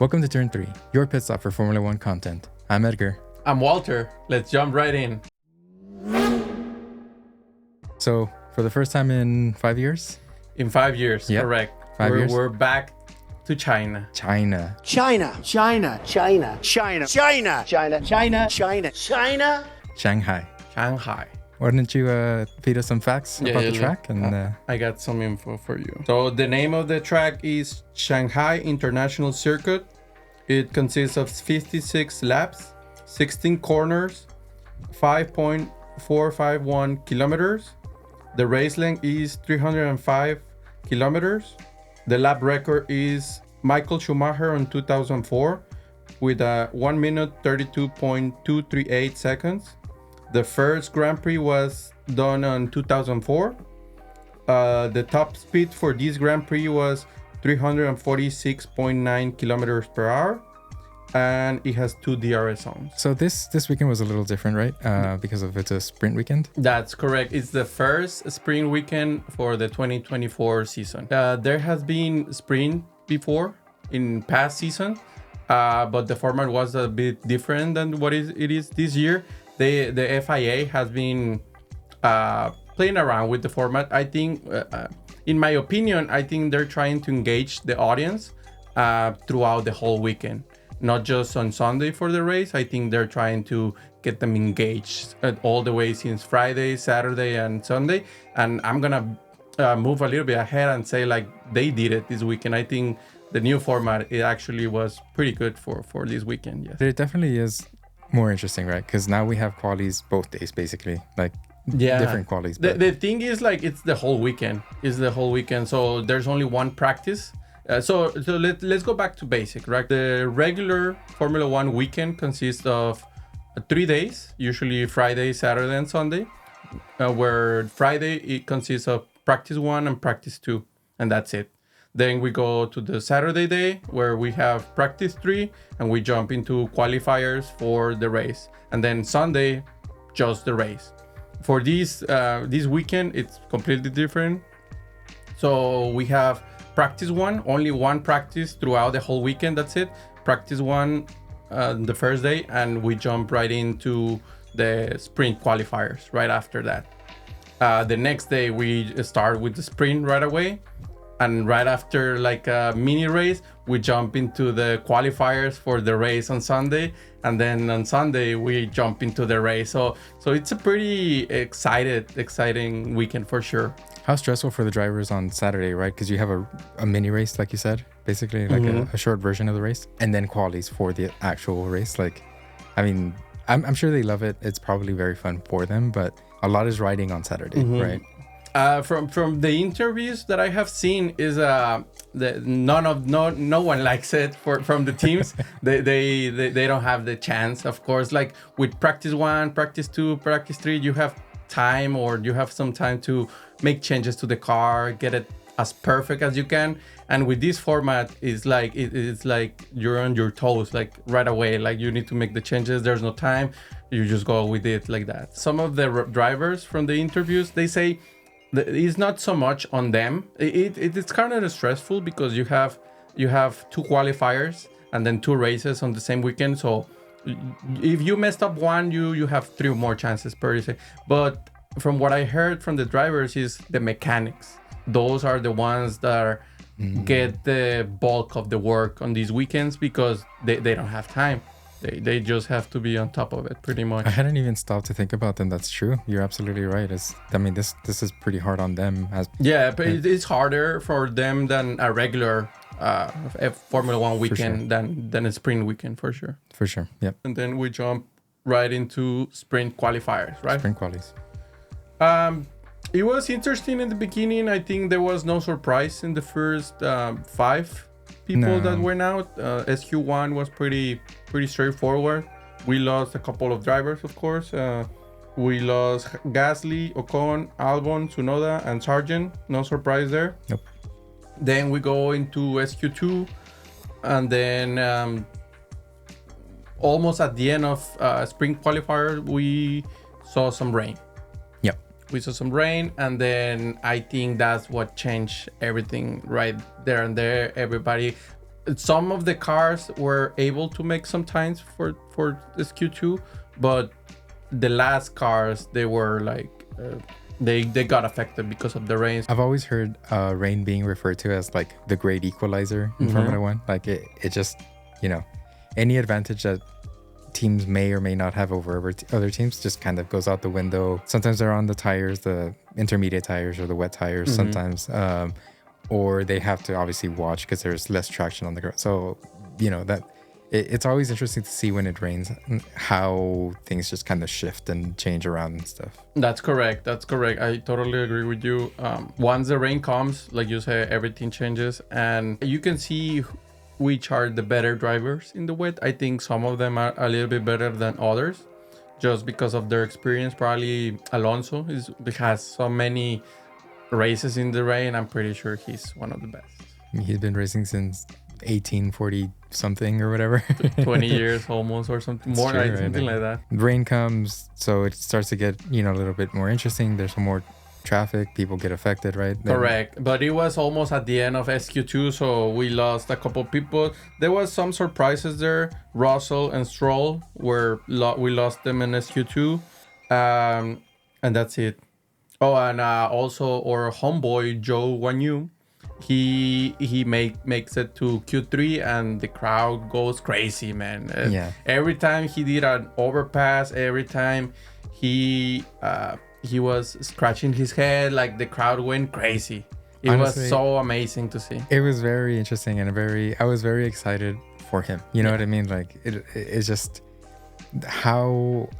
Welcome to Turn 3, your pit stop for Formula One content. I'm Edgar. I'm Walter. Let's jump right in. So, for the first time in 5 years? In 5 years, Yep. correct. 5 years. We're back to China. China. Shanghai. Shanghai. Why don't you feed us some facts about the track? And I got some info for you. So the name of the track is Shanghai International Circuit. It consists of 56 laps, 16 corners, 5.451 kilometers. The race length is 305 kilometers. The lap record is Michael Schumacher in 2004 with a 1 minute 32.238 seconds. The first Grand Prix was done in 2004. The top speed for this Grand Prix was 346.9 kilometers per hour, and it has 2 DRS zones. so this weekend was a little different, right? Because of it's a sprint weekend. That's correct. It's the first spring weekend for the 2024 season. There has been sprint before in past season, but the format was a bit different than what it is this year. The FIA has been playing around with the format. I think, in my opinion, I think they're trying to engage the audience throughout the whole weekend, not just on Sunday for the race. I think they're trying to get them engaged all the way since Friday, Saturday, and Sunday. And I'm gonna move a little bit ahead and say like they did it this weekend. I think the new format, it actually was pretty good for this weekend. Yes. It definitely is more interesting, right? Because now we have qualies both days, basically. Like, different qualies. The thing is like it's the whole weekend. So there's only one practice. So let's go back to basic, right? The regular Formula One weekend consists of 3 days, usually Friday, Saturday, and Sunday. Where Friday it consists of practice 1 and practice 2, and that's it. Then we go to the Saturday day where we have practice 3 and we jump into qualifiers for the race. And then Sunday, just the race. For this weekend, it's completely different. So we have practice 1, only one practice throughout the whole weekend. That's it. Practice 1 the first day, and we jump right into the sprint qualifiers right after that. The next day, we start with the sprint right away. And right after like a mini race, we jump into the qualifiers for the race on Sunday. And then on Sunday, we jump into the race. So it's a pretty exciting weekend for sure. How stressful for the drivers on Saturday, right? Because you have a mini race, like you said, basically like a short version of the race, and then qualies for the actual race. Like, I mean, I'm sure they love it. It's probably very fun for them, but a lot is riding on Saturday, right? From the interviews that I have seen is no one likes it from the teams. they don't have the chance, of course. Like with practice 1, practice 2, practice 3, you have time, or you have some time to make changes to the car, get it as perfect as you can. And with this format, it's like you're on your toes, like right away. Like you need to make the changes. There's no time. You just go with it like that. Some of the drivers from the interviews, they say it's not so much on them. It's kind of stressful because you have 2 qualifiers and then 2 races on the same weekend. So if you messed up one, you have 3 more chances per race. But from what I heard from the drivers is the mechanics. Those are the ones that get the bulk of the work on these weekends because they don't have time. They just have to be on top of it pretty much. I hadn't even stopped to think about them. That's true. You're absolutely right. This is pretty hard on them. But it's harder for them than a regular Formula One weekend than a sprint weekend for sure. For sure. Yep. And then we jump right into sprint qualifiers, right? Sprint qualies. It was interesting in the beginning. I think there was no surprise in the first 5 people that went out. SQ1 was pretty straightforward. We lost a couple of drivers, of course. We lost Gasly, Ocon, Albon, Tsunoda, and Sargent. No surprise there. Nope. Then we go into SQ2, and then almost at the end of spring qualifier, we saw some rain. Yep. We saw some rain, and then I think that's what changed everything right there and there. Everybody, some of the cars were able to make some times for this Q2, but the last cars they were like they got affected because of the rain. I've always heard rain being referred to as like the great equalizer in Formula One. Like it just, any advantage that teams may or may not have over other teams just kind of goes out the window. Sometimes they're on the tires, the intermediate tires or the wet tires sometimes, or they have to obviously watch because there's less traction on the ground. So, that it's always interesting to see when it rains how things just kind of shift and change around and stuff. That's correct. I totally agree with you. Once the rain comes, like you say, everything changes, and you can see which are the better drivers in the wet. I think some of them are a little bit better than others just because of their experience. Probably Alonso has so many races in the rain. I'm pretty sure he's one of the best. He's been racing since 1840 something or whatever. 20 years almost or something. More like something like that. Rain comes, so it starts to get, a little bit more interesting. There's some more traffic, people get affected, right? Correct. But it was almost at the end of SQ2, so we lost a couple people. There was some surprises there. Russell and Stroll we lost them in SQ2, and that's it. Oh, and also our homeboy Joe Wanyu, he makes it to Q3, and the crowd goes crazy, man. Every time he did an overpass, every time he was scratching his head, like the crowd went crazy. Honestly, was so amazing to see. It was very interesting and I was very excited for him. You know what I mean? Like it's just how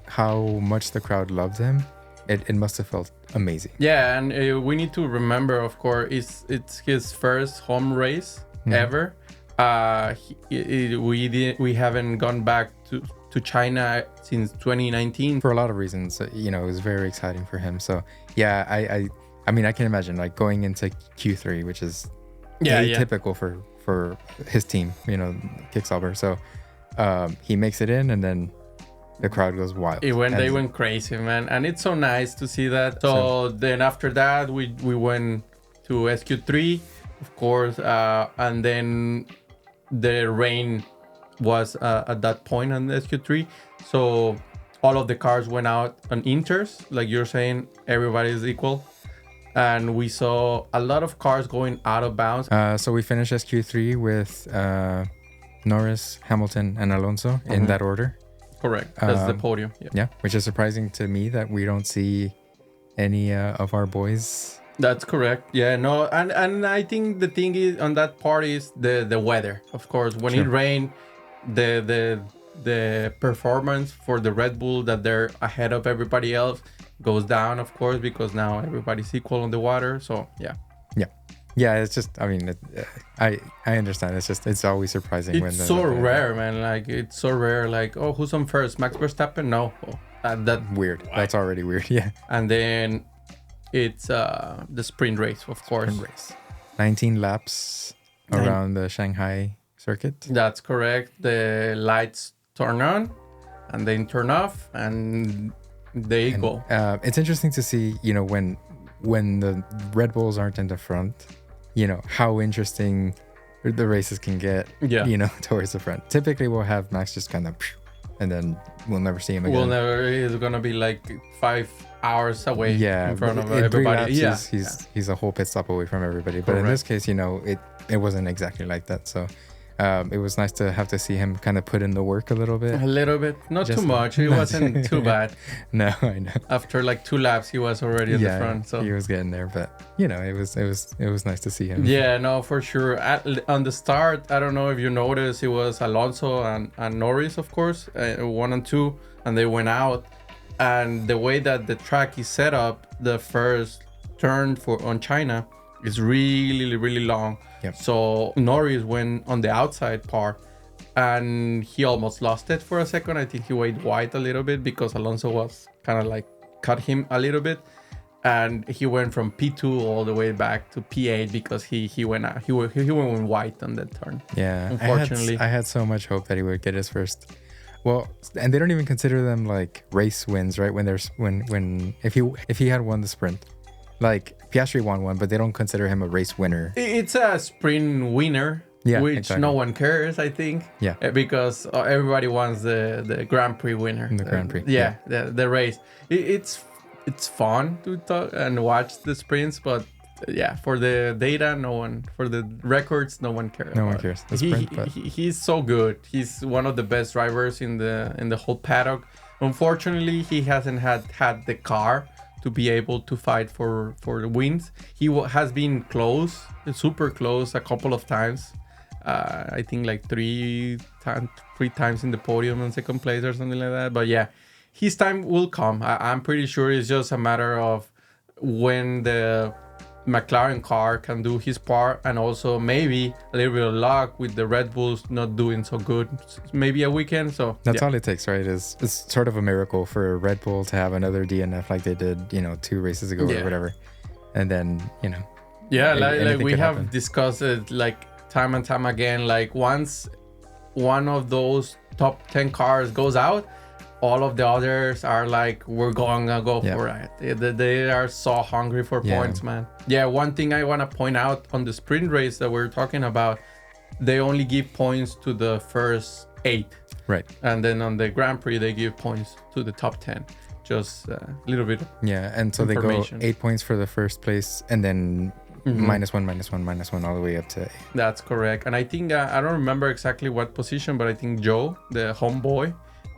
much the crowd loved him. It must have felt amazing. Yeah, and we need to remember, of course, it's his first home race ever. We haven't gone back to China since 2019 for a lot of reasons. It was very exciting for him. So yeah, I mean I can imagine like going into Q3, which is atypical for his team, Kick Sauber. So he makes it in, and then the crowd goes wild. They went crazy, man, and it's so nice to see that. So then after that we went to SQ3, of course, and then the rain was at that point on SQ3, so all of the cars went out on inters, like you're saying, everybody is equal, and we saw a lot of cars going out of bounds. So we finished SQ3 with Norris, Hamilton, and Alonso in that order. Correct. That's the podium. Yeah, which is surprising to me that we don't see any of our boys. That's correct. Yeah, no, and I think the thing is on that part is the weather. Of course, when it rained, the performance for the Red Bull, that they're ahead of everybody else, goes down, of course, because now everybody's equal on the water. So yeah, it's just, I mean, I understand. It's always surprising. It's so rare, man. Like, it's so rare. Like, oh, who's on first? Max Verstappen? No. That weird. What? That's already weird. Yeah. And then it's the sprint race, of course. 19 laps around the Shanghai circuit. That's correct. The lights turn on and then turn off, and they go. It's interesting to see, when the Red Bulls aren't in the front, how interesting the races can get, towards the front. Typically, we'll have Max just kind of, and then we'll never see him again. He's going to be like 5 hours away in front of in everybody. Laps, he's a whole pit stop away from everybody. But in this case, it wasn't exactly like that. So it was nice to have to see him kind of put in the work a little bit. Not too much. It wasn't too bad. No, I know. After like 2 laps, he was already in the front. So he was getting there, but it was nice to see him. Yeah, no, for sure. On the start, I don't know if you noticed, it was Alonso and Norris, of course, 1 and 2, and they went out. And the way that the track is set up, the first turn on China is really, really long. Yep. So Norris went on the outside part, and he almost lost it for a second. I think he went wide a little bit because Alonso was kind of like cut him a little bit, and he went from P2 all the way back to P8 because he went wide on that turn. Yeah, unfortunately, I had so much hope that he would get his first. Well, and they don't even consider them like race wins, right? If he had won the sprint. Like Piastri won one, but they don't consider him a race winner. It's a sprint winner Yeah, which exactly. no one cares, I think. Yeah. Because everybody wants the Grand Prix winner. The Grand Prix, The race. It's fun to talk and watch the sprints, but yeah, for the data, no one. For the records, no one cares. No one cares. The sprint, but He's so good. He's one of the best drivers in the whole paddock. Unfortunately, he hasn't had the car to be able to fight for the wins. He has been close, super close, a couple of times. I think like three times in the podium and second place or something like that. But yeah, his time will come. I'm pretty sure it's just a matter of when the McLaren car can do his part, and also maybe a little bit of luck with the Red Bulls not doing so good. Maybe a weekend. So that's all it takes, right? It's sort of a miracle for Red Bull to have another DNF like they did, 2 races ago or whatever, and then yeah, like we have discussed it like time and time again. Like once one of those top 10 cars goes out, all of the others are like, we're going to go for it. They are so hungry for points, man. Yeah, one thing I want to point out on the sprint race that we're talking about, they only give points to the first 8. Right. And then on the Grand Prix, they give points to the top 10. Just a little bit. Yeah, and so they go 8 points for the first place, and then -1, all the way up to 8. That's correct. And I think, I don't remember exactly what position, but I think Joe, the homeboy,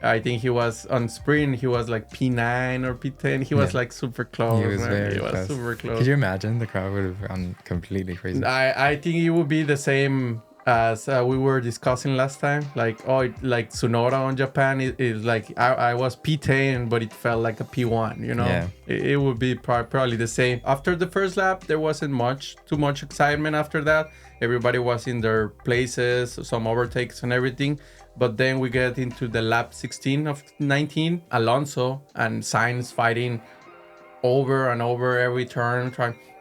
I think he was on sprint. He was like P9 or P10. He was like super close. He was super close. Could you imagine? The crowd would have gone completely crazy. I think it would be the same as we were discussing last time. Like Tsunoda on Japan is like I was P10, but it felt like a P1. Yeah. It would be probably the same. After the first lap, there wasn't too much excitement. After that, everybody was in their places, some overtakes and everything. But then we get into the lap 16 of 19. Alonso and Sainz fighting over and over every turn,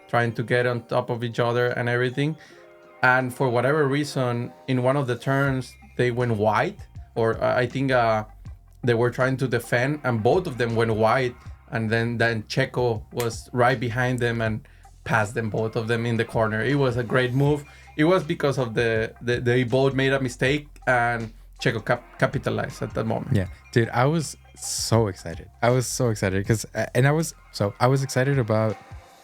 trying to get on top of each other and everything. And for whatever reason, in one of the turns, they went wide. Or I think they were trying to defend, and both of them went wide. And then Checo was right behind them and passed them, both of them in the corner. It was a great move. It was because of they both made a mistake, and Checo capitalized at that moment. Yeah, dude, I was so excited. Because I was excited about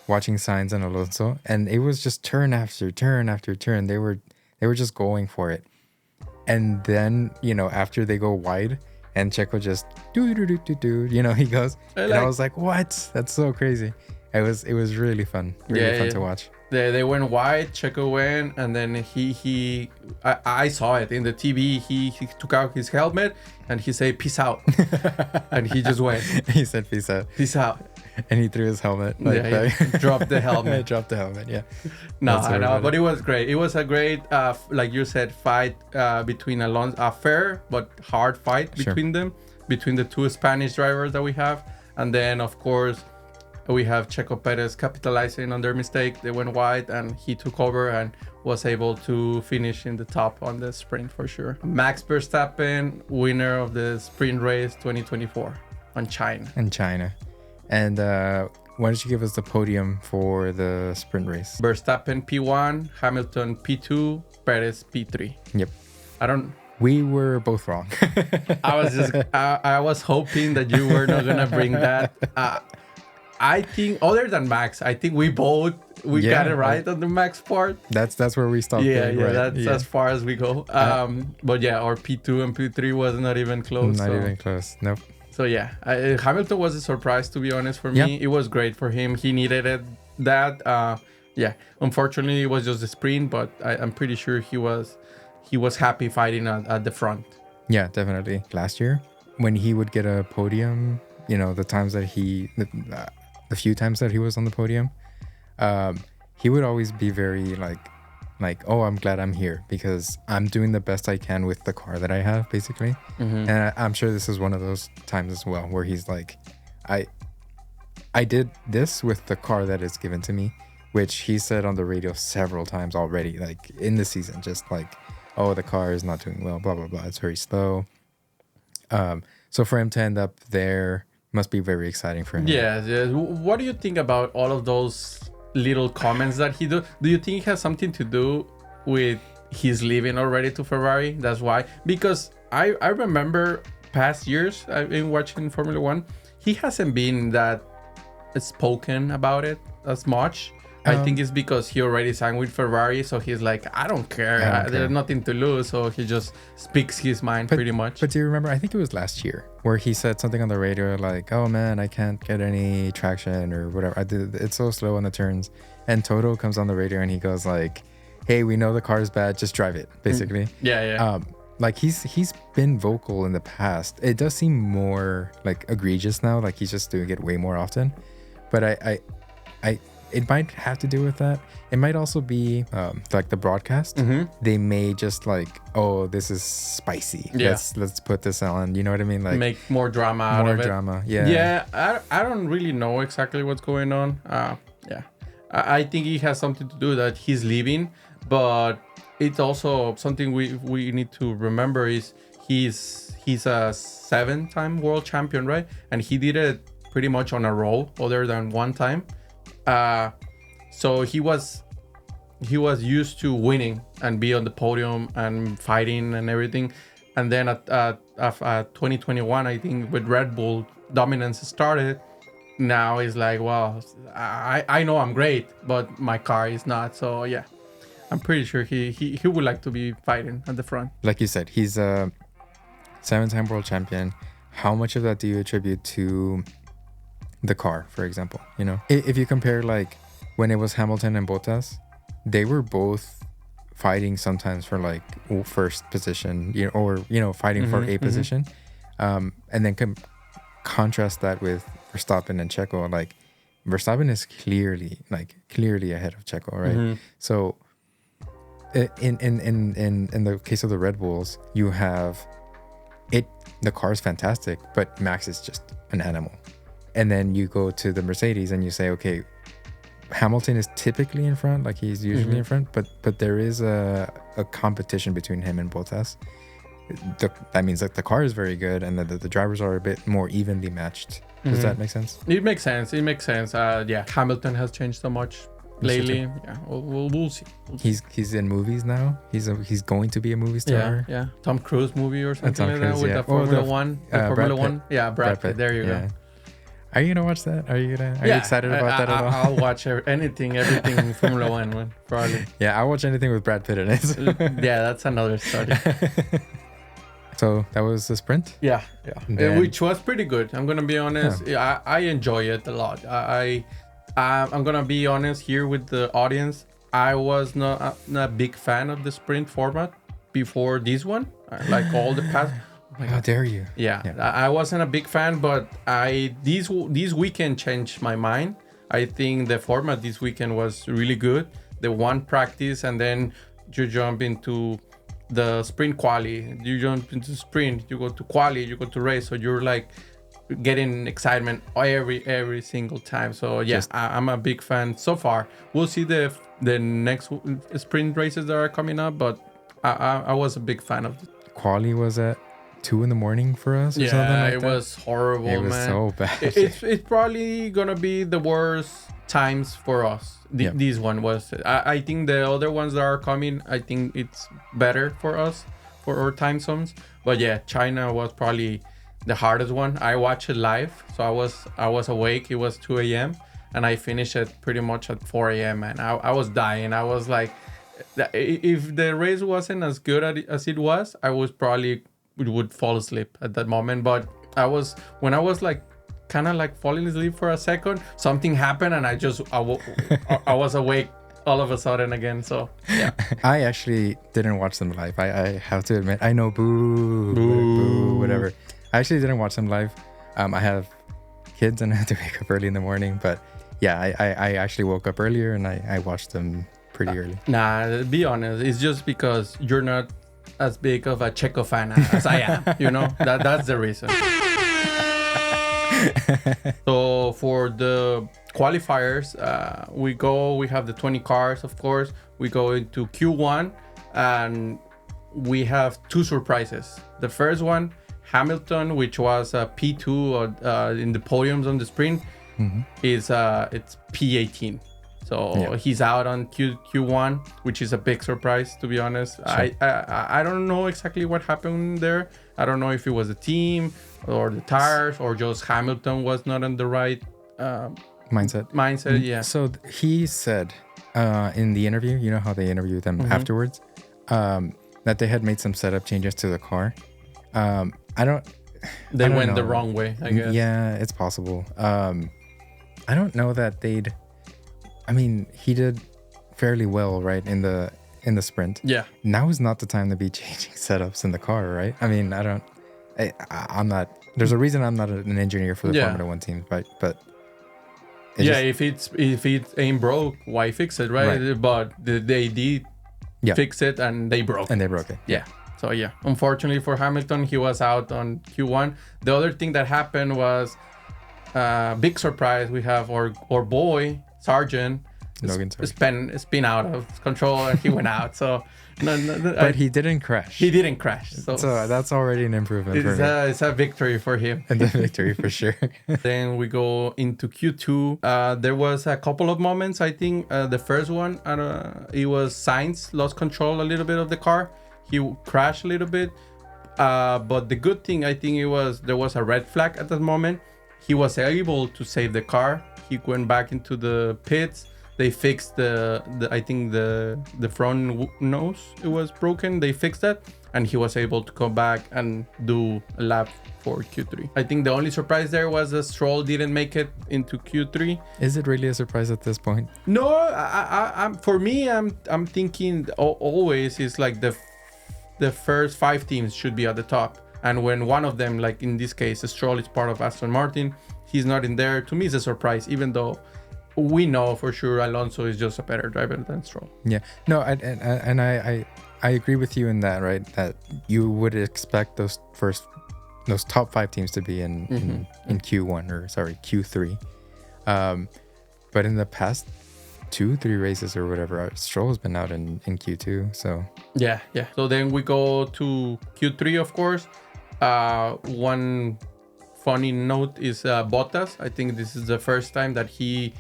watching Sainz and Alonso, and it was just turn after turn after turn. They were just going for it. And then, after they go wide and Checo just do, he goes, and I was like, what? That's so crazy. It was really fun. Really fun to watch. They went wide, Checo went, and then I saw it in the TV. He took out his helmet and he said, "Peace out," and he just went. He said, "Peace out." Peace out. And he threw his helmet. Dropped the helmet. Dropped the helmet. Yeah. No, but it was great. It was a great, like you said, fight between Alonso. A fair but hard fight between them, between the two Spanish drivers that we have, and then of course, we have Checo Perez capitalizing on their mistake. They went wide and he took over and was able to finish in the top on the sprint for sure. Max Verstappen, winner of the sprint race 2024 on China. And why don't you give us the podium for the sprint race? Verstappen P1, Hamilton P2, Perez P3. Yep. We were both wrong. I was hoping that you were not gonna bring that. I think other than Max, I think we got it right on the Max part. That's where we stopped. That's as far as we go. But yeah, our P2 and P3 was not even close. Even close. Nope. So yeah, Hamilton was a surprise, to be honest, for me. It was great for him. He needed that. Unfortunately, it was just a sprint, but I'm pretty sure he was happy fighting at the front. Yeah, definitely. Last year, when he would get a podium, the times that the few times that he was on the podium, he would always be very like, oh, I'm glad I'm here because I'm doing the best I can with the car that I have, basically. Mm-hmm. And I'm sure this is one of those times as well where he's like, I did this with the car that is given to me, which he said on the radio several times already, like in the season, just like, oh, the car is not doing well, blah, blah, blah. It's very slow. So for him to end up there must be very exciting for him. Yeah. What do you think about all of those little comments that he do? Do you think it has something to do with he's leaving already to Ferrari. That's why. Because I remember past years I've been watching Formula One. He hasn't been that spoken about it as much. I think it's because he already signed with Ferrari, so he's like, I don't care. There's nothing to lose, so he just speaks his mind pretty much. But do you remember? I think it was last year where he said something on the radio like, "Oh man, I can't get any traction or whatever. It's so slow on the turns." And Toto comes on the radio and he goes like, "Hey, we know the car's bad. Just drive it." Basically. Yeah. Like he's been vocal in the past. It does seem more like egregious now. Like he's just doing it way more often. But I it might have to do with that. It might also be like the broadcast. They may just like, oh, this is spicy. Yeah. Let's put this on. You know what I mean? Like make more drama out of it. Yeah. Yeah. I don't really know exactly what's going on. Yeah. I think it has something to do that he's leaving, but it's also something we need to remember is he's a 7-time world champion, right? And he did it pretty much on a roll, other than one time. So he was used to winning and be on the podium and fighting and everything. And then at 2021, I think with Red Bull dominance started. Now it's like, well, I know I'm great, but my car is not. So yeah, I'm pretty sure he would like to be fighting at the front. Like you said, he's a 7-time world champion. How much of that do you attribute to the car, for example? You know, if you compare like when it was Hamilton and Bottas, they were both fighting sometimes for like first position, or fighting for a position, and then contrast that with Verstappen and Checo. Like Verstappen is clearly ahead of Checo, right? So in the case of the Red Bulls, you have the car is fantastic, but Max is just an animal. And then you go to the Mercedes and you say, okay, Hamilton is typically in front, like he's usually in front, but there is a competition between him and Bottas. That means that the car is very good and that the drivers are a bit more evenly matched. Does that make sense? It makes sense. Yeah, Hamilton has changed so much lately. Yeah, we'll see. He's in movies now. He's going to be a movie star. Yeah. Tom Cruise movie or something like that with the Formula One. Formula One. Yeah, Brad Pitt. There you go. Are you gonna watch that? Are you excited about that at all? I'll watch everything in Formula One, man, probably. Yeah, I'll watch anything with Brad Pitt in it. Yeah, that's another story. So that was the sprint? Yeah. Which was pretty good. I'm gonna be honest. Yeah. I enjoy it a lot. I'm gonna be honest here with the audience. I was not a big fan of the sprint format before this one. Like all the past. How dare you? Yeah, I wasn't a big fan, but this weekend changed my mind. I think the format this weekend was really good. The one practice and then you jump into the sprint quali. You jump into sprint, you go to quali, you go to race. So you're like getting excitement every single time. So yeah, I'm a big fan so far. We'll see the next sprint races that are coming up, but I was a big fan of it. Quali was at 2 a.m. for us or something like it that? was horrible, man. It was so bad. It's probably gonna be the worst times for us. This one was. I think the other ones that are coming, I think it's better for us, for our time zones. But yeah, China was probably the hardest one. I watched it live, so I was awake. It was 2 a.m. and I finished it pretty much at 4 a.m. and I was dying. I was like, if the race wasn't as good as it was, I was probably would fall asleep at that moment. But when I was like kind of like falling asleep for a second, something happened and I was awake all of a sudden again. So yeah. I actually didn't watch them live. I have to admit, I know, boo, whatever. I actually didn't watch them live. I have kids and I had to wake up early in the morning, but yeah, I actually woke up earlier and I watched them pretty early. Nah, be honest, it's just because you're not as big of a Checo fan as I am, that's the reason. So for the qualifiers, we have the 20 cars, of course. We go into Q1 and we have 2 surprises. The first one, Hamilton, which was a P2 in the podiums on the sprint, is it's P18. So he's out on Q1, which is a big surprise, to be honest. Sure. I don't know exactly what happened there. I don't know if it was the team or the tires or just Hamilton was not in the right mindset. Yeah. So he said in the interview, you know how they interviewed them afterwards, that they had made some setup changes to the car. They went the wrong way, I guess. Yeah, it's possible. I don't know that they'd. I mean, he did fairly well, right, in the sprint. Yeah. Now is not the time to be changing setups in the car, right? I mean, I'm not. There's a reason I'm not an engineer for the Formula One team, right? But if it ain't broke, why fix it, right? But they did fix it and they broke it. Yeah. So unfortunately for Hamilton, he was out on Q1. The other thing that happened was big surprise. We have our boy Sargent spin out of control and he went out. So but he didn't crash. He didn't crash. So that's already an improvement. It's a victory for him. And a victory for sure. Then we go into Q2. There was a couple of moments. I think the first one, it was Sainz lost control a little bit of the car. He crashed a little bit. But the good thing, I think, there was a red flag at that moment. He was able to save the car. He went back into the pits. They fixed I think the front nose, it was broken. They fixed that and he was able to come back and do a lap for Q3. I think the only surprise there was that Stroll didn't make it into Q3. Is it really a surprise at this point? No, for me, I'm thinking always is like the first 5 teams should be at the top. And when one of them, like in this case, Stroll is part of Aston Martin, he's not in there. To me, it's a surprise, even though we know for sure Alonso is just a better driver than Stroll. Yeah, no, I agree with you in that, right? That you would expect those top 5 teams to be in Q1 or Q3. But in the past 2-3 races or whatever, Stroll has been out in Q2. So yeah. So then we go to Q3, of course. One funny note is Bottas. I think this is the first time that he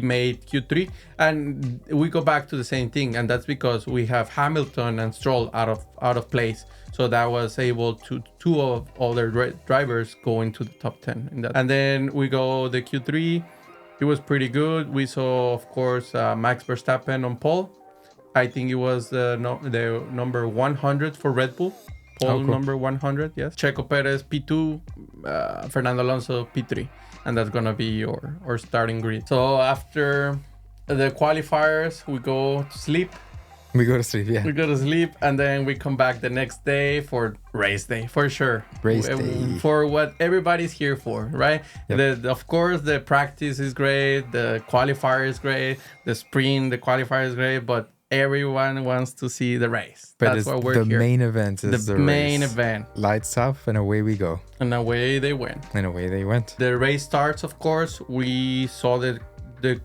made Q3, and we go back to the same thing, and that's because we have Hamilton and Stroll out of place, so that was able to 2 of other drivers go into the top 10 in that. And then we go the Q3. It was pretty good. We saw, of course, Max Verstappen on pole. I think it was the number 100 for Red Bull. Pole number 100, yes. Checo Perez P2, Fernando Alonso P3. And that's going to be our starting grid. So after the qualifiers, we go to sleep. We go to sleep, yeah. We go to sleep, and then we come back the next day for race day, for sure. Race day. For what everybody's here for, right? Yep. Of course, the practice is great. The qualifier is great. The sprint, the qualifier is great. But everyone wants to see the race. But that's what we're here. The main event is the main race. Event. Lights off and away we go. And away they went. The race starts, of course. We saw the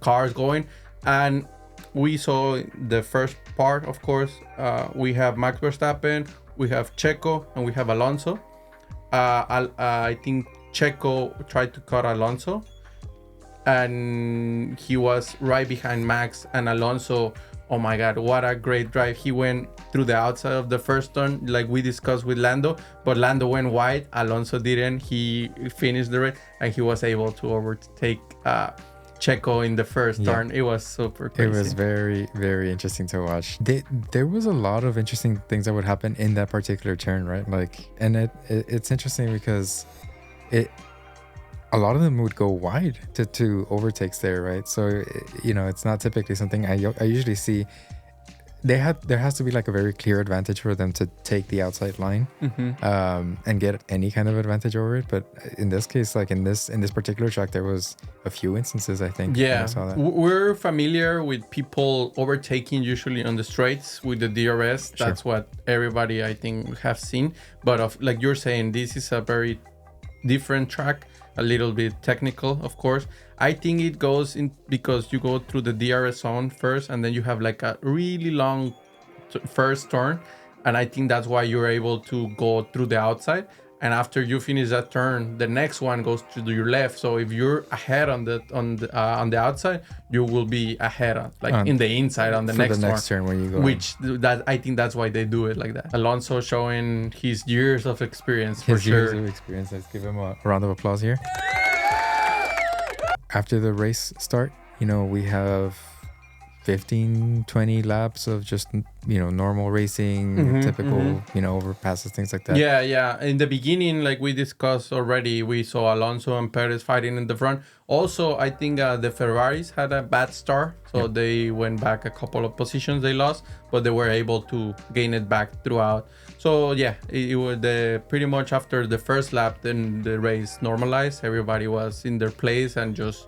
cars going, and we saw the first part, of course. We have Max Verstappen, we have Checo, and we have Alonso. I think Checo tried to cut Alonso, and he was right behind Max, and Alonso, oh my God, what a great drive. He went through the outside of the first turn, like we discussed with Lando, but Lando went wide, Alonso didn't. He finished the race, and he was able to overtake Checo in the first turn. It was super crazy. It was very, very interesting to watch. There was a lot of interesting things that would happen in that particular turn, right? Like, and it's interesting because a lot of them would go wide to overtakes there, right? So, it's not typically something I usually see. There has to be like a very clear advantage for them to take the outside line and get any kind of advantage over it. But in this case, like in this particular track, there was a few instances, I think. Yeah, I saw that. We're familiar with people overtaking usually on the straights with the DRS. That's what everybody, I think, have seen. But like you're saying, this is a very different track. A little bit technical, of course. I think it goes in because you go through the DRS zone first, and then you have like a really long first turn, and I think that's why you're able to go through the outside. and after you finish that turn, the next one goes to your left. So if you're ahead on the outside, you will be ahead in the inside on the for next the next one. turn when you go. Which that I think that's why they do it like that. Alonso showing his years of experience for His sure. years of experience. Let's give him a round of applause here. After the race start, we have 15-20 laps of just normal racing, typical overpasses, things like that. Yeah. In the beginning, like we discussed already, we saw Alonso and Perez fighting in the front. Also, I think the Ferraris had a bad start, so they went back a couple of positions they lost, but they were able to gain it back throughout. So yeah, it was pretty much after the first lap, then the race normalized. Everybody was in their place and just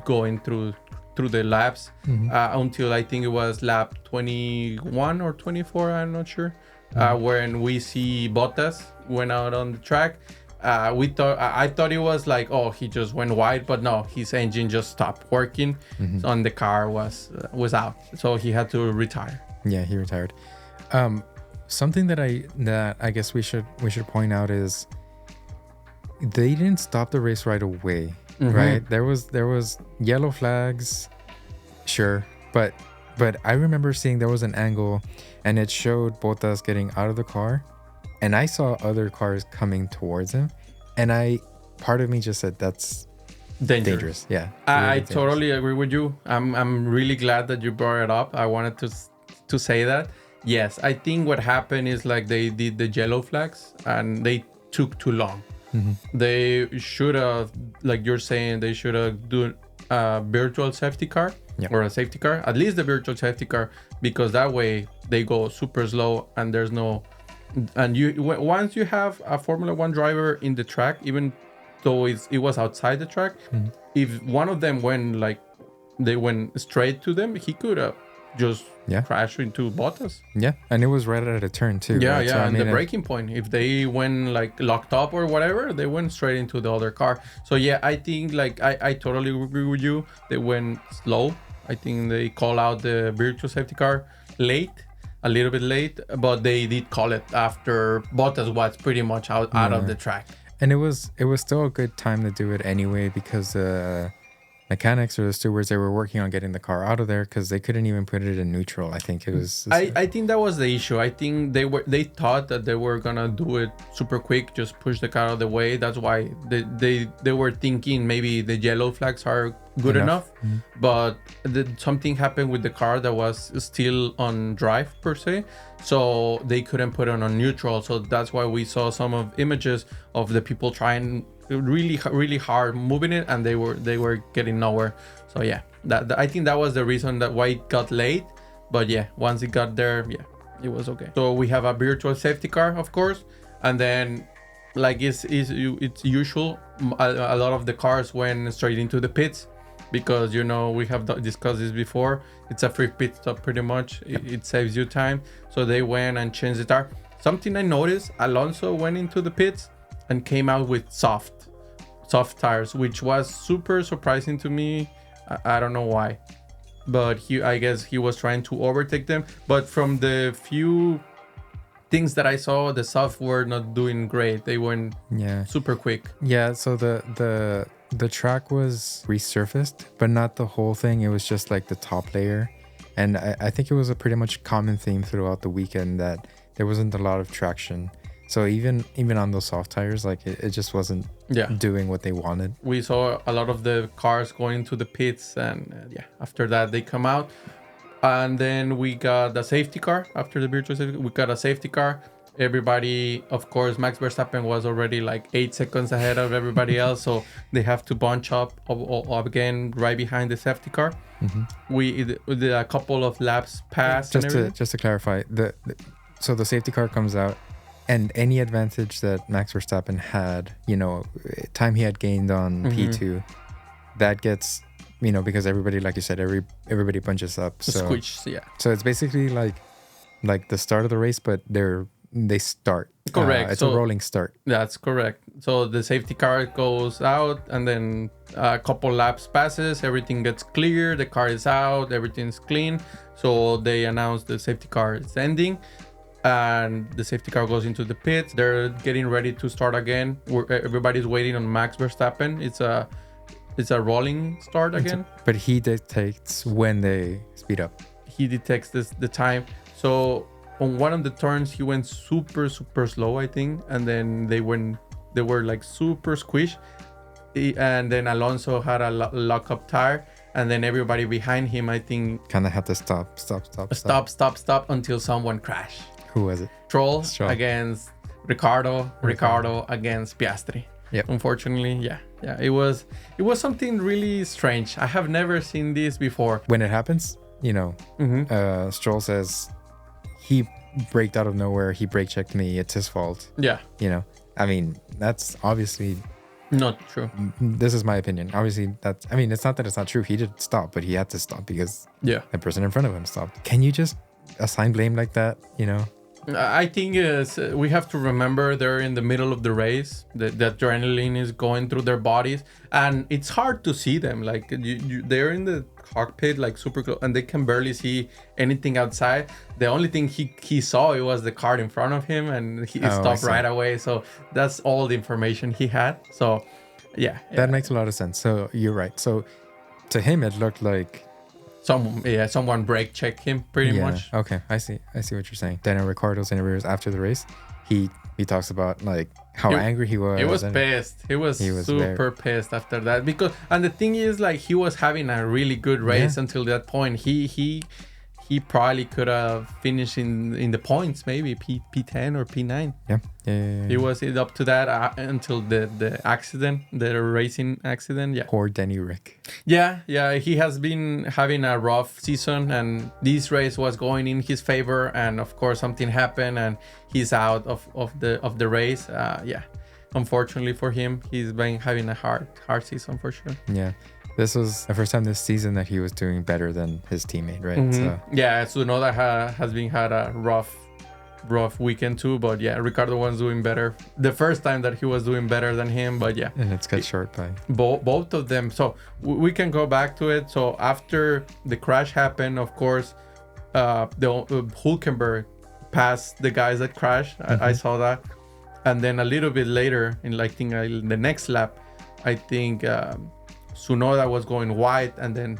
going through the laps until I think it was lap 21 or 24, I'm not sure, when we see Bottas went out on the track. I thought it was like, oh, he just went wide, but no, his engine just stopped working, and the car was out, so he had to retire. Yeah, he retired. Something that I guess we should point out is they didn't stop the race right away. Right, there was yellow flags, sure, but I remember seeing there was an angle, and it showed Bottas getting out of the car, and I saw other cars coming towards him, and part of me just said that's dangerous. Yeah, I totally agree with you. I'm really glad that you brought it up. I wanted to say that. Yes, I think what happened is like they did the yellow flags and they took too long. They should have, like you're saying, they should have done a virtual safety car or a safety car, at least the virtual safety car, because that way they go super slow and there's no, and once you have a Formula One driver in the track, even though it was outside the track, if one of them they went straight to them, he could have just crash into Bottas. Yeah, and it was right at a turn too. Yeah, right? yeah, so, and the braking point. If they went locked up or whatever, they went straight into the other car. So yeah, I think I totally agree with you. They went slow. I think they call out the virtual safety car a little bit late, but they did call it after Bottas was pretty much out of the track. And it was still a good time to do it anyway, because mechanics or the stewards, they were working on getting the car out of there because they couldn't even put it in neutral. I think it was. I think that was the issue. I think they thought that they were gonna do it super quick, just push the car out of the way. That's why they were thinking maybe the yellow flags are good enough. But something happened with the car that was still on drive per se, so they couldn't put it on neutral. So that's why we saw some of images of the people trying really hard moving it, and they were getting nowhere. So yeah, that I think that was the reason that why it got late. But yeah, once it got there, yeah, it was okay. So we have a virtual safety car, of course, and then like it's usual, a lot of the cars went straight into the pits, because we have discussed this before. It's a free pit stop pretty much. It saves you time. So they went and changed the tire. Something I noticed, Alonso went into the pits and came out with soft tires, which was super surprising to me. I don't know why, but I guess he was trying to overtake them. But from the few things that I saw, the soft were not doing great. They went super quick. Yeah, so the track was resurfaced, but not the whole thing. It was just like the top layer, and I think it was a pretty much common theme throughout the weekend that there wasn't a lot of traction. So even on those soft tires, like it just wasn't doing what they wanted. We saw a lot of the cars going to the pits, and after that they come out, and then we got the safety car. After the virtual safety, we got a safety car. Everybody, of course, Max Verstappen was already like 8 seconds ahead of everybody else, so they have to bunch up again right behind the safety car. We did a couple of laps past. Just to clarify, so the safety car comes out. And any advantage that Max Verstappen had, time he had gained on P2, that gets, because everybody, like you said, everybody bunches up. So squish, yeah. So it's basically like the start of the race, but they start. Correct. It's a rolling start. That's correct. So the safety car goes out, and then a couple laps passes, everything gets clear, the car is out, everything's clean. So they announce the safety car is ending. and the safety car goes into the pits. They're getting ready to start again. Everybody's waiting on Max Verstappen. It's a rolling start again. But he dictates when they speed up. He detects the time. So on one of the turns, he went super slow, I think, and then they were like super squished. And then Alonso had a lock-up tire, and then everybody behind him, I think, kind of had to stop until someone crashed. Who was it? Stroll against Ricardo against Piastri. Yep. Unfortunately, yeah. It was something really strange. I have never seen this before. When it happens, Stroll says he braked out of nowhere. He brake checked me. It's his fault. Yeah. I mean, that's obviously not true. This is my opinion. Obviously, it's not that it's not true. He did stop, but he had to stop because the person in front of him stopped. Can you just assign blame like that? I think we have to remember they're in the middle of the race. The adrenaline is going through their bodies, and it's hard to see them. Like they're in the cockpit, like super close, and they can barely see anything outside. The only thing he saw, it was the car in front of him, and he stopped right away. So that's all the information he had. So that makes a lot of sense. So you're right. So to him, it looked like someone brake checked him pretty much. Okay, I see what you're saying. Then in Ricardo's interviews after the race, he talks about like how angry he was. He was pissed. He was super pissed after that and the thing is, like, he was having a really good race until that point. He probably could have finished in the points, maybe P10 or P9. Yeah. He was up to that until the accident, the racing accident. Yeah. Poor Denny Rick. Yeah. He has been having a rough season, and this race was going in his favor, and of course something happened, and he's out of the race. Unfortunately for him, he's been having a hard season for sure. Yeah. This was the first time this season that he was doing better than his teammate, right? Mm-hmm. So. Yeah, Tsunoda has had a rough weekend too, but Ricardo was doing better. The first time that he was doing better than him, but and it's cut short by both of them. So we can go back to it. So after the crash happened, of course, the Hulkenberg passed the guys that crashed. Mm-hmm. I saw that, and then a little bit later, in the next lap, I think. Tsunoda was going wide, and then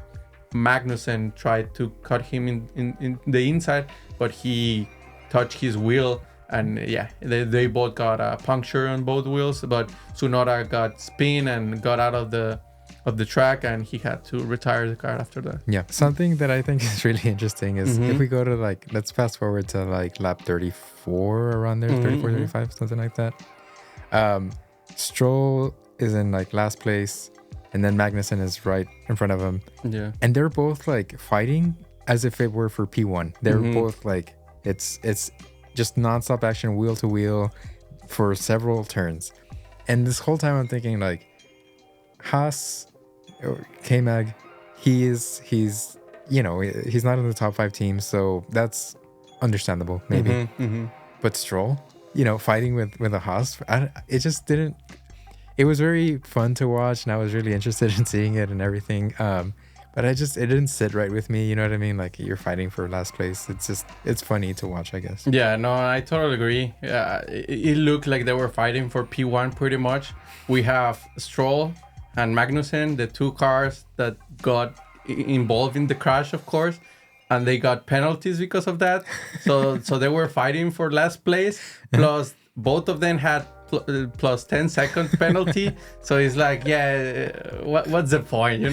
Magnussen tried to cut him in the inside, but he touched his wheel, and they both got a puncture on both wheels. But Tsunoda got spin and got out of the track, and he had to retire the car after that. Yeah, something that I think is really interesting is if we go to let's fast forward to lap 34 around there, 34, 35, something like that. Stroll is in last place. And then Magnussen is right in front of him. Yeah. And they're both fighting as if it were for P1. They're both it's just nonstop action, wheel to wheel for several turns. And this whole time I'm thinking Haas or K-Mag, he's not in the top 5 teams, so that's understandable maybe. But Stroll, fighting with a Haas, it just didn't. It was very fun to watch, and I was really interested in seeing it and everything. But it didn't sit right with me. You know what I mean? You're fighting for last place. It's funny to watch, I guess. Yeah, no, I totally agree. It looked like they were fighting for P1 pretty much. We have Stroll and Magnussen, the two cars that got involved in the crash, of course, and they got penalties because of that. So they were fighting for last place. Plus, both of them had plus 10 second penalty. So it's what's the point,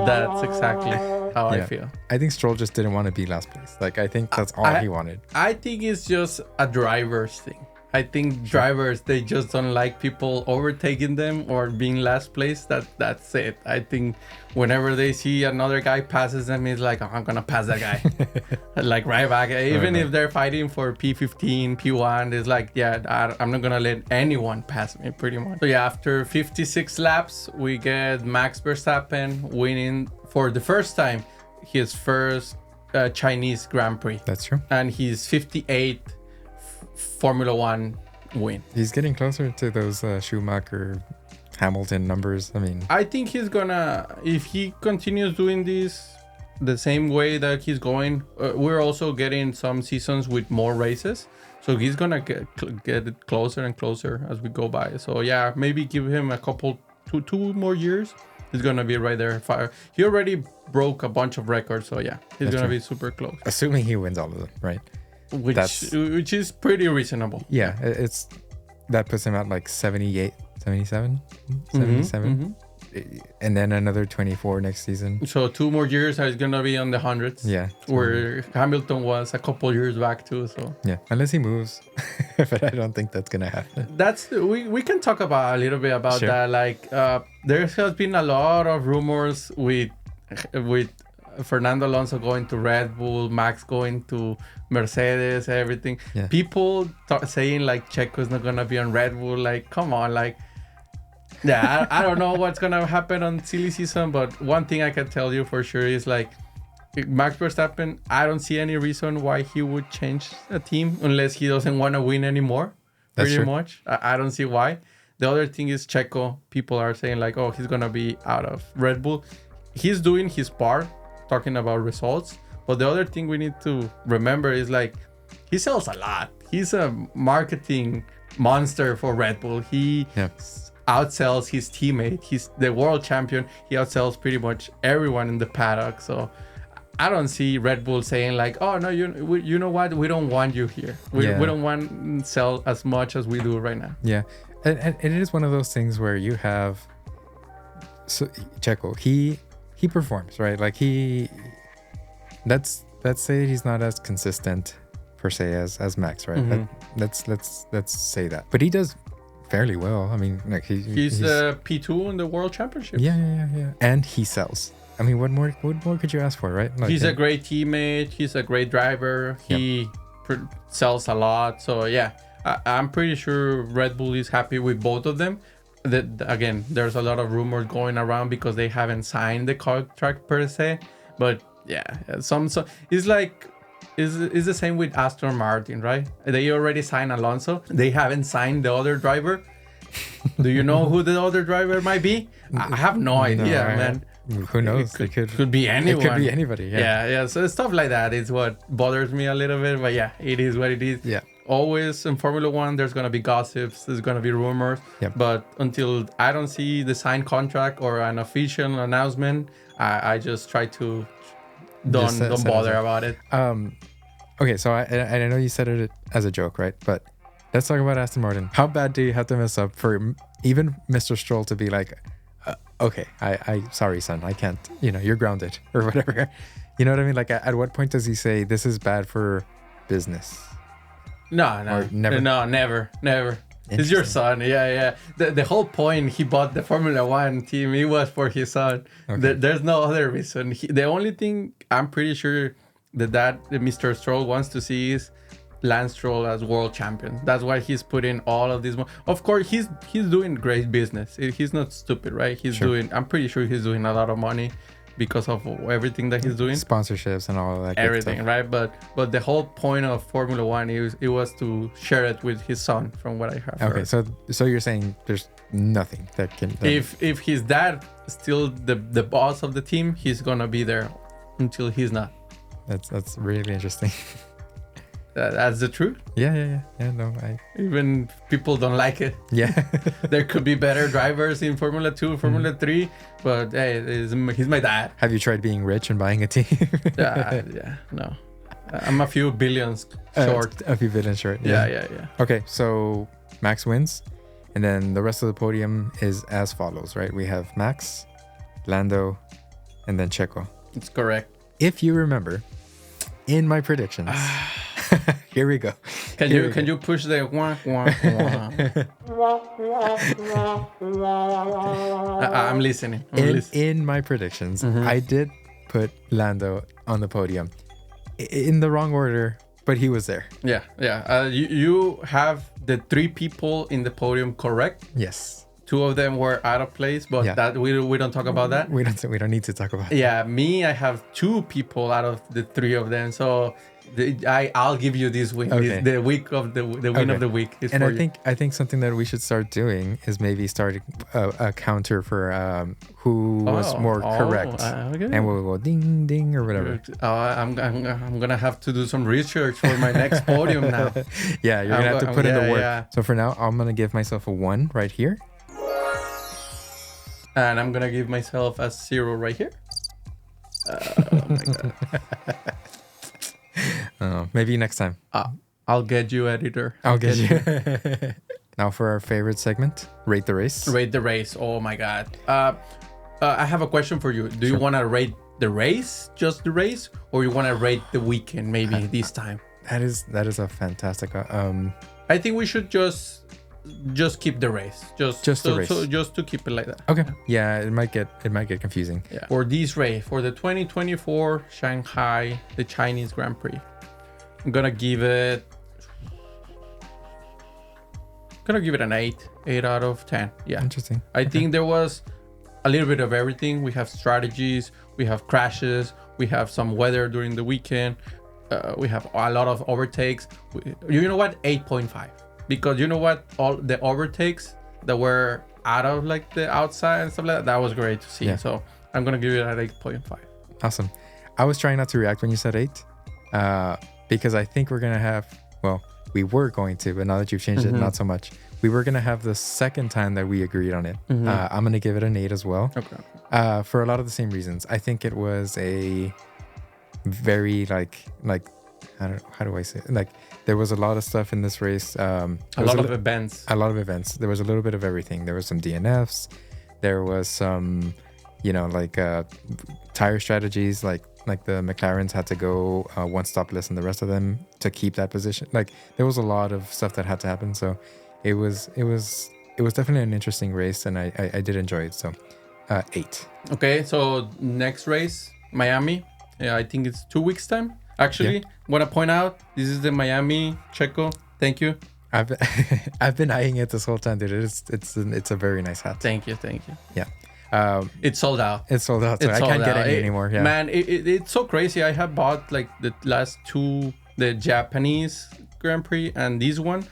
That's exactly how I feel. I think Stroll just didn't want to be last place. I think that's all he wanted. I think it's just a driver's thing. I think drivers, they just don't like people overtaking them or being last place. That's it. I think whenever they see another guy passes them, it's I'm gonna pass that guy. Right back. Even if they're fighting for P15, P1, it's I'm not gonna let anyone pass me, pretty much. So after 56 laps, we get Max Verstappen winning for the first time his first Chinese Grand Prix. That's true. And his 58th Formula One win. He's getting closer to those Schumacher, Hamilton numbers. I mean, I think he's gonna, if he continues doing this the same way that he's going, we're also getting some seasons with more races. So he's gonna get it closer and closer as we go by. So yeah, maybe give him a couple, two more years. He's gonna be right there. He already broke a bunch of records, so yeah, he's gonna be super close. Assuming he wins all of them, right? Which is pretty reasonable. Yeah, that puts him at like 78, 77, 77. Mm-hmm. And then another 24 next season. So 2 more years, he's gonna be on the hundreds. Yeah, where Hamilton was a couple years back too. So yeah, unless he moves, but I don't think that's gonna happen. We can talk about a little bit about that. Like there has been a lot of rumors with Fernando Alonso going to Red Bull, Max going to Mercedes, everything. Yeah. People saying like Checo's not gonna be on Red Bull. Like, come on, like. Yeah, I don't know what's gonna happen on silly season, but one thing I can tell you for sure is like Max Verstappen, I don't see any reason why he would change a team unless he doesn't want to win anymore. That's pretty true. much. I don't see why. The other thing is Checo. People are saying like, oh, he's gonna be out of Red Bull. He's doing his part, talking about results. But the other thing we need to remember is like he sells a lot. He's a marketing monster for Red Bull. He outsells his teammate. He's the world champion. He outsells pretty much everyone in the paddock. So I don't see Red Bull saying like, oh no, you know what, we don't want you here. We don't want to sell as much as we do right now. Yeah, and it is one of those things where you have Checo. He performs, right? Like let's say he's not as consistent per se as Max, right? Mm-hmm. Let's say that, but he does fairly well. I mean, like he's P2 in the World Championship. Yeah. And he sells. I mean, what more could you ask for, right? Like, he's a great teammate. He's a great driver. He sells a lot. So yeah, I'm pretty sure Red Bull is happy with both of them. That again, there's a lot of rumors going around because they haven't signed the contract per se. But yeah, it's like. Is the same with Aston Martin, right? They already signed Alonso. They haven't signed the other driver. Do you know who the other driver might be? I have no idea, man. Who knows? It could be anyone. It could be anybody. Yeah. So stuff like that is what bothers me a little bit. But yeah, it is what it is. Yeah. Always in Formula One, there's gonna be gossips. There's gonna be rumors. Yep. But until I don't see the signed contract or an official announcement, I just try to don't bother about it. Okay, so I know you said it as a joke, right? But let's talk about Aston Martin. How bad do you have to mess up for even Mr. Stroll to be like, okay, I sorry, son, I can't. You're grounded or whatever. You know what I mean? Like, at what point does he say this is bad for business? No, never. It's your son. Yeah. The whole point he bought the Formula One team, it was for his son. Okay. There's no other reason. The only thing I'm pretty sure that Mr. Stroll wants to see is Lance Stroll as world champion. That's why he's putting all of this. Of course, he's doing great business. He's not stupid, right? I'm pretty sure he's doing a lot of money because of everything that he's doing. Sponsorships and all of that. Everything, right? But the whole point of Formula One it was to share it with his son, from what I heard. Okay, so you're saying there's nothing that can. If his dad still the boss of the team, he's gonna be there until he's not. That's really interesting. That's the truth. Yeah. No, even people don't like it. Yeah. There could be better drivers in Formula 2, Formula 3, but hey, he's my dad. Have you tried being rich and buying a team? Yeah, no. I'm a few billions short. A few billions short. Yeah. Okay, so Max wins, and then the rest of the podium is as follows, right? We have Max, Lando, and then Checo. It's correct. If you remember, in my predictions, here we go. Can you push the wah, wah, wah? I'm listening. In my predictions, I did put Lando on the podium in the wrong order, but he was there. Yeah. You have the 3 people in the podium correct. Yes. 2 of them were out of place, but that we don't talk about that. We don't need to talk about that. Yeah, me, I have 2 people out of the 3 of them. So I'll give you this win. Okay. The week of the win Okay. of the week is And for you. I think something that we should start doing is maybe starting a counter for who was more correct, Okay. and we'll go ding ding or whatever. I'm gonna have to do some research for my next podium now. Yeah, you're gonna have to put in the work. Yeah. So for now, I'm gonna give myself a 1 right here. And I'm gonna give myself a 0 right here. Oh my god. Maybe next time. I'll get you, editor. I'll get you. Now for our favorite segment, rate the race. Rate the race. Oh my god. I have a question for you. Do you want to rate the race, just the race, or you want to rate the weekend maybe this time? That is a fantastic. I think we should just keep the race. Just the race. So just to keep it like that. Okay. Yeah, it might get confusing. Yeah. For this race, for the 2024 Shanghai, the Chinese Grand Prix, I'm gonna give it an 8 out of 10. Yeah. Interesting. I think there was a little bit of everything. We have strategies, we have crashes, we have some weather during the weekend, we have a lot of overtakes. You know what? 8.5. Because you know what? All the overtakes that were out of like the outside and stuff like that was great to see. Yeah. So I'm gonna give it an 8.5. Awesome. I was trying not to react when you said 8, because I think we're gonna have. Well, we were going to, but now that you've changed it, not so much. We were gonna have the second time that we agreed on it. I'm gonna give it an 8 as well. Okay. For a lot of the same reasons. I think it was a very like how do I say it? Like there was a lot of stuff in this race. A lot of events. A lot of events. There was a little bit of everything. There was some DNFs. There was some, tire strategies. Like the McLarens had to go one stop less than the rest of them to keep that position. Like there was a lot of stuff that had to happen. So it was definitely an interesting race, and I did enjoy it. So 8. Okay, so next race, Miami. Yeah, I think it's 2 weeks time. Actually, want to point out this is the Miami Checo. Thank you. I've been eyeing it this whole time, dude. It's a very nice hat. Thank you. Yeah. It's sold out. It's sold out. So I can't get any anymore. Yeah. Man, it's so crazy. I have bought like the last 2, the Japanese Grand Prix and this one,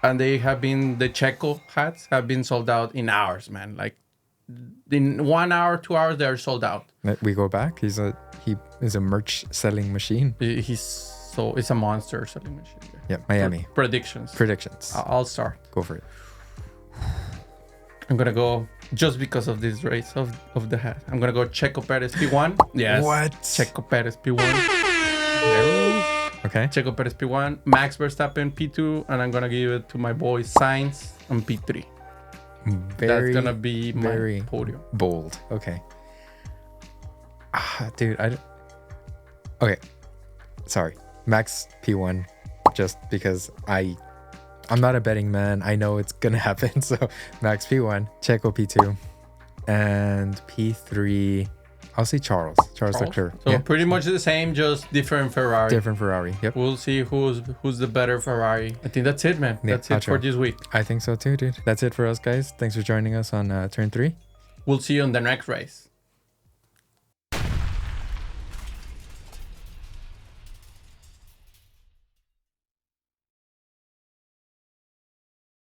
and they have been, the Checo hats have been sold out in hours, man. Like in 1 hour, 2 hours, they're sold out. We go back. He is a merch selling machine. It's a monster selling machine. Yeah, Miami. Predictions. I'll start. Go for it. I'm gonna go just because of this race of the hat. I'm gonna go Checo Perez P1. Yes. What? Checo Perez P1. Okay. Checo Perez P1. Max Verstappen P2, and I'm gonna give it to my boy Sainz on P3. That's gonna be my podium. Bold. Okay. Dude, okay. Sorry. Max P1, just because I'm not a betting man. I know it's gonna happen. So Max P1, Checo P2, and P3. I'll see Charles Leclerc. So pretty much the same, just different Ferrari. Different Ferrari. Yep. We'll see who's the better Ferrari. I think that's it, man. Yeah, that's it for this week. I think so too, dude. That's it for us, guys. Thanks for joining us on Turn 3. We'll see you on the next race.